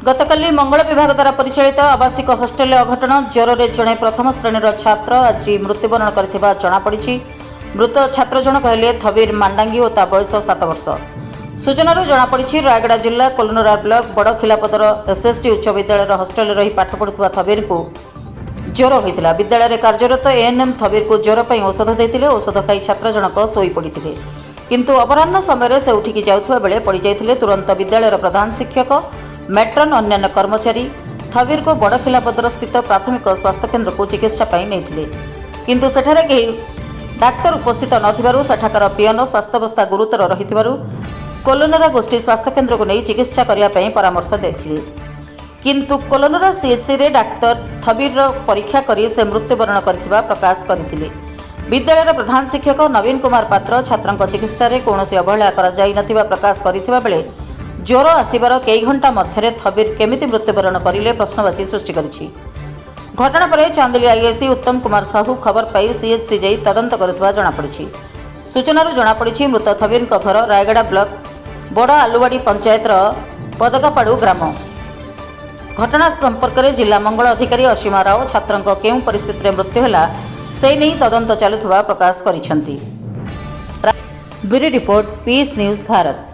गतकाली मंगल विभाग द्वारा परिचालित आवासिक हॉस्टेल अघटन ज्वर में जड़े प्रथम श्रेणीर छात्र आज मृत्युवरण करथिबा जणा पड़िछि। मृत छात्र जनक हेले थबीर मांडांगी और ता बयस 7 वर्ष। सूचनारू जणा पड़िछि रायगड़ा जिला कोलनरा ब्लॉक बड़खिलापदर एसएसटी उच्च विद्यालय हॉस्टेल रही पाठ पढ़ुवा थबीर को ज्वर होता। विद्यालय कार्यरत एएनएम थबीर को ज्वर पर औषध देते। औषध खाई छात्र जनक शोई पड़ते किंतु अपराह्न समय से उठिकी जाउथुवा बेले पड़ जाइथिले। तुरंत विद्यालय प्रधान शिक्षक मैट्रन अन्य कर्मचारी थबीर को बड़खिलापदर स्थित प्राथमिक स्वास्थ्य केन्द्र को चिकित्सा नहीं किंतु सेठारे कहीं डाक्तर उपस्थित नथिबारु सेठाकार पियन स्वास्थ्यावस्था गुरुतर रहिथिबारु कोलनरा गोष्ठी स्वास्थ्य केन्द्र को नहीं चिकित्सा करने परामर्श देथिले। किंतु कोलनरा सीएचसी रे डाक्तर थबीर परीक्षा करी से मृत्युवरण करथिबा प्रकाश करथिले। विद्यालय प्रधान शिक्षक नवीन कुमार पात्र छात्रक चिकित्सा रे कौनसी अवहेला करा जाई नथिबा प्रकाश करथिबा बेले ज्वर आसबार कई घंटा मध्य थबीर केमिति मृत्युवरण करिले प्रश्नवाची सृष्टि करिछि। घटना पर चांदिली आईएससी उत्तम कुमार साहू खबर पाई सीएचसी जाई तदंत करुवा जଣାपड़ी। सूचनारू जଣାपड़ी मृत थबीर घर रायगड़ा ब्लॉक बड़ा आलुवाड़ी पंचायतर पदकापाड़ू ग्राम। घटना संपर्क में जिला मंगल अधिकारी असीमा राव छात्र केउं परिस्थिति में मृत्यु है से नहीं तदंत चलुवा प्रकाश करिसेंती। Bureau report peace news Bharat.